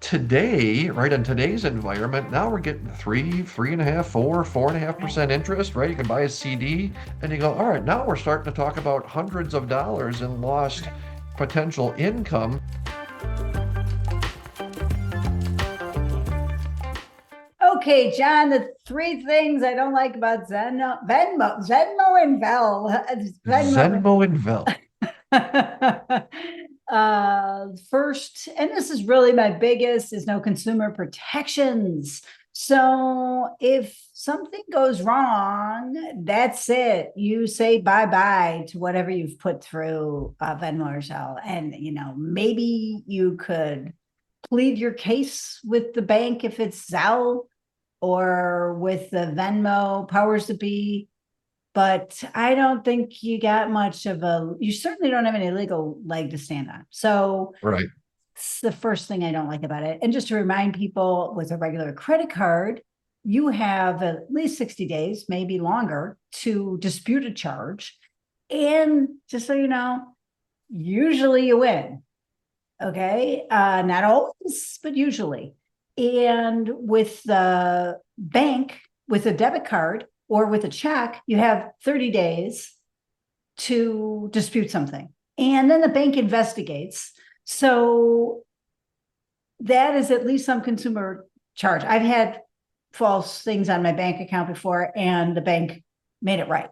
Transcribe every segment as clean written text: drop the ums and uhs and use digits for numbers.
today, right, in today's environment, now we're getting 3.5, 4.5% interest, right? You can buy a CD and you go, all right, now we're starting to talk about hundreds of dollars in lost potential income. Okay, John, the three things I don't like about Venmo and Zelle. Venmo and Vel. First, and this is really my biggest, is no consumer protections. So if something goes wrong, that's it. You say bye-bye to whatever you've put through Venmo or Zelle. And, maybe you could plead your case with the bank if it's Zelle or with the Venmo powers that be. But I don't think you got much of you certainly don't have any legal leg to stand on. So Right. it's the first thing I don't like about it. And just to remind people, with a regular credit card, you have at least 60 days, maybe longer, to dispute a charge. And just so you know, usually you win. Okay. Not always, but usually. And with the bank, with a debit card or with a check, you have 30 days to dispute something. And then the bank investigates. So that is at least some consumer charge. I've had false things on my bank account before, and the bank made it right.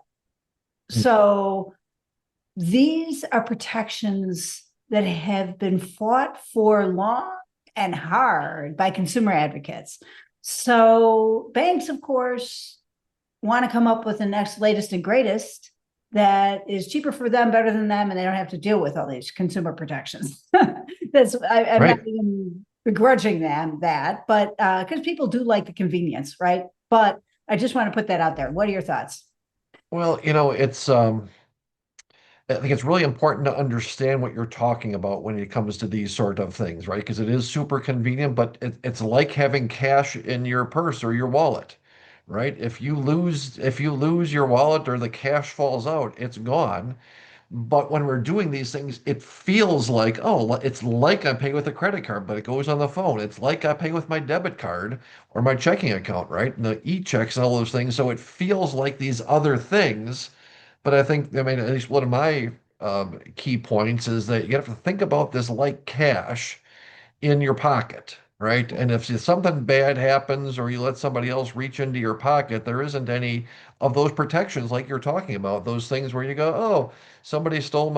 So these are protections that have been fought for long and hard by consumer advocates. So banks, of course, want to come up with the next latest and greatest that is cheaper for them, better than them, and they don't have to deal with all these consumer protections. I'm not Right. even begrudging them that, but because people do like the convenience, right? But I just want to put that out there. What are your thoughts? Well, I think it's really important to understand what you're talking about when it comes to these sort of things, right? Because it is super convenient, but it's like having cash in your purse or your wallet, right? If you lose your wallet or the cash falls out, it's gone. But when we're doing these things, it feels like, oh, it's like I pay with a credit card, but it goes on the phone. It's like I pay with my debit card or my checking account, right? And the e-checks and all those things. So it feels like these other things. But I think, I mean, at least one of my key points is that you have to think about this like cash in your pocket, right? And if something bad happens or you let somebody else reach into your pocket, there isn't any of those protections like you're talking about. Those things where you go, oh, somebody stole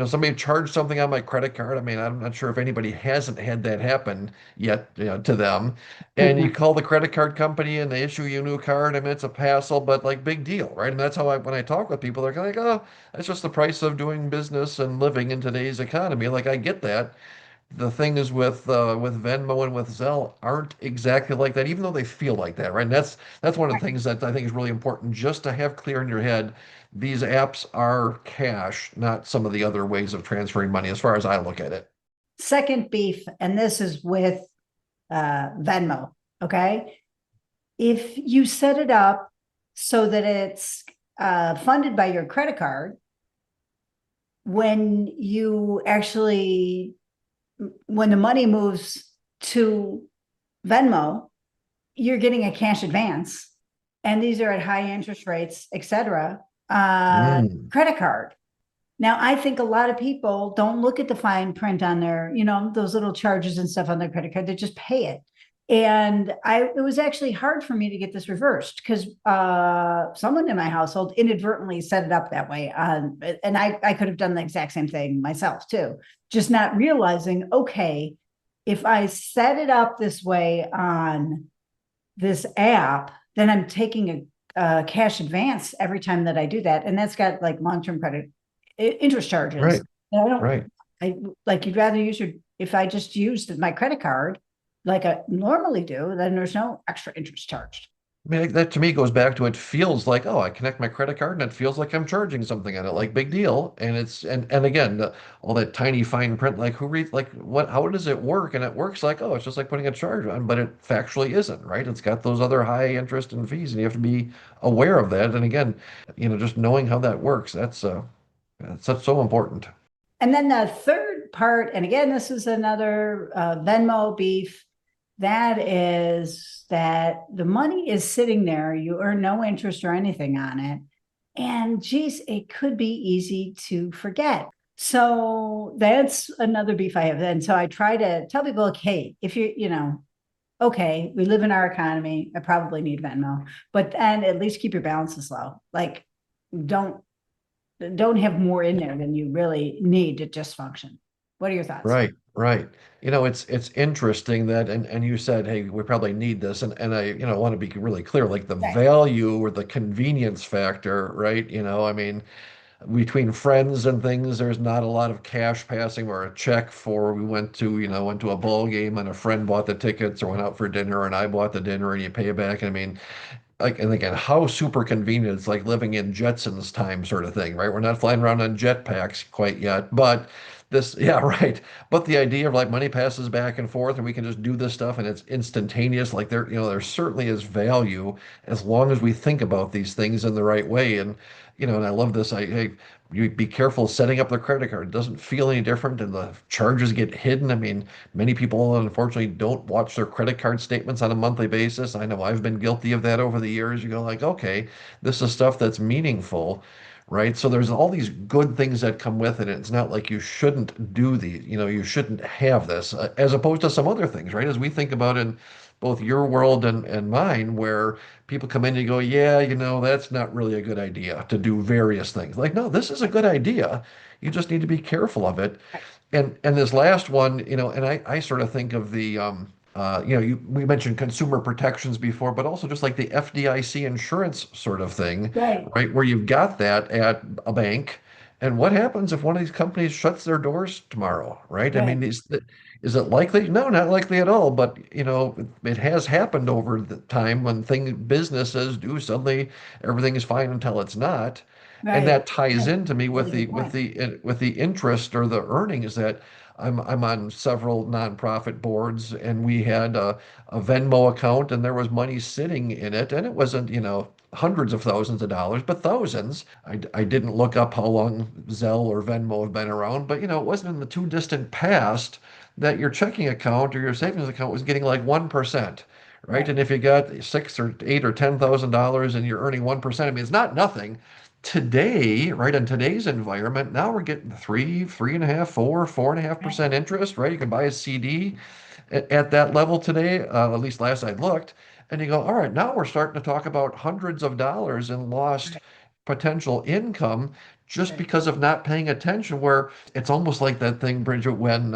somebody charged something on my credit card. I mean, I'm not sure if anybody hasn't had that happen yet, to them. And you call the credit card company and they issue you a new card. I mean, it's a hassle, but like big deal, right? And that's how when I talk with people, they're like, oh, that's just the price of doing business and living in today's economy. Like I get that. The thing is with Venmo and with Zelle aren't exactly like that, even though they feel like that, right? And that's one of the things that I think is really important just to have clear in your head. These apps are cash, not some of the other ways of transferring money, as far as I look at it. Second beef, and this is with Venmo. Okay. If you set it up so that it's funded by your credit card, when you actually, when the money moves to Venmo, you're getting a cash advance. And these are at high interest rates, et cetera. Mm, Credit card. Now, I think a lot of people don't look at the fine print on their, those little charges and stuff on their credit card. They just pay it. And it was actually hard for me to get this reversed because someone in my household inadvertently set it up that way. And I could have done the exact same thing myself too, just not realizing, okay, if I set it up this way on this app, then I'm taking a cash advance every time that I do that. And that's got like long-term credit interest charges. right, And I don't, right. I like, you'd rather use if I just used my credit card like I normally do, then there's no extra interest charged. I mean, that to me goes back to it feels like, oh, I connect my credit card and it feels like I'm charging something on it, like big deal. And and again, all that tiny fine print, like who reads, like how does it work? And it works like, oh, it's just like putting a charge on, but it factually isn't, right? It's got those other high interest and fees, and you have to be aware of that. And again, just knowing how that works, that's so important. And then the third part, and again, this is another Venmo beef, that is that the money is sitting there. You earn no interest or anything on it. And geez, it could be easy to forget. So that's another beef I have. And so I try to tell people, like, hey, if okay, we live in our economy. I probably need Venmo, but then at least keep your balances low. Like, don't don't have more in there than you really need to just function. What are your thoughts? Right, right. It's interesting that and you said, hey, we probably need this. And I, want to be really clear, like the Right. value or the convenience factor, right? I mean, between friends and things, there's not a lot of cash passing or a check for went to a ball game and a friend bought the tickets or went out for dinner and I bought the dinner and you pay it back. I mean, like, and again, how super convenient. It's like living in Jetsons time sort of thing, right? We're not flying around on jetpacks quite yet, but yeah, right. But the idea of like money passes back and forth and we can just do this stuff and it's instantaneous. Like there certainly is value as long as we think about these things in the right way. And I love this. Hey, you be careful setting up the credit card. It doesn't feel any different and the charges get hidden. I mean, many people unfortunately don't watch their credit card statements on a monthly basis. I know I've been guilty of that over the years. You go like, okay, this is stuff that's meaningful, right? So there's all these good things that come with it. It's not like you shouldn't do these, you shouldn't have this, as opposed to some other things, right? As we think about in both your world and mine, where people come in and you go, yeah, that's not really a good idea to do various things. Like, no, this is a good idea. You just need to be careful of it. And this last one, and I sort of think of the we mentioned consumer protections before, but also just like the FDIC insurance sort of thing, Right. right? Where you've got that at a bank. And what happens if one of these companies shuts their doors tomorrow, right? I Right. mean, is it likely? No, not likely at all. But it has happened over the time when businesses do suddenly everything is fine until it's not. And Right. that ties That's into me a with really the good with point. the with the interest or the earnings that I'm on several nonprofit boards, and we had a Venmo account, and there was money sitting in it, and it wasn't hundreds of thousands of dollars, but thousands. I didn't look up how long Zelle or Venmo have been around, but it wasn't in the too distant past that your checking account or your savings account was getting like 1%. Right. Right. And if you got six or eight or $10,000 and you're earning 1%, I mean, it's not nothing. Today, right, in today's environment, now we're getting 3.5%, 4.5% Right. interest, right? You can buy a CD at that level today, at least last I looked. And you go, all right, now we're starting to talk about hundreds of dollars in lost Right. potential income just Right. because of not paying attention. Where it's almost like that thing, Bridget, when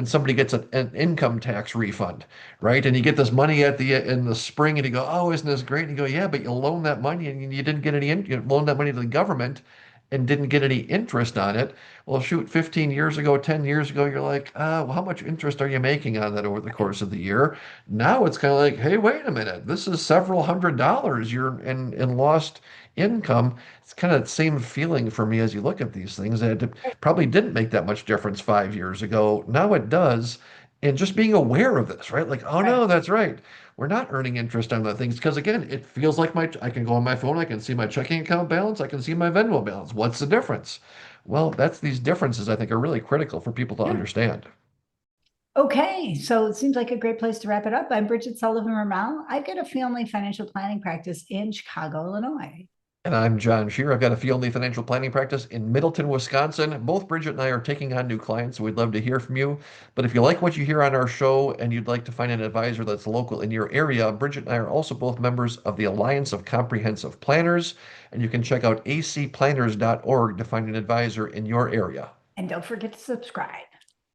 somebody gets an income tax refund, right? And you get this money in the spring, and you go, oh, isn't this great? And you go, yeah, but you loan that money and you didn't get you loaned that money to the government and didn't get any interest on it. Well, shoot, 15 years ago, 10 years ago, you're like, well, how much interest are you making on that over the course of the year? Now it's kind of like, hey, wait a minute, this is several $100s you're in lost income. It's kind of the same feeling for me as you look at these things that it probably didn't make that much difference 5 years ago. Now it does. And just being aware of this, right? Like, oh Right. no, that's right. We're not earning interest on the things because again, it feels like I can go on my phone, I can see my checking account balance, I can see my Venmo balance. What's the difference? Well, that's these differences I think are really critical for people to Yeah. understand. Okay, so it seems like a great place to wrap it up. I'm Bridget Sullivan Ramal. I've got a family financial planning practice in Chicago, Illinois. And I'm John Shear. I've got a field financial planning practice in Middleton, Wisconsin. Both Bridget and I are taking on new clients, so we'd love to hear from you. But if you like what you hear on our show and you'd like to find an advisor that's local in your area, Bridget and I are also both members of the Alliance of Comprehensive Planners, and you can check out acplanners.org to find an advisor in your area. And don't forget to subscribe.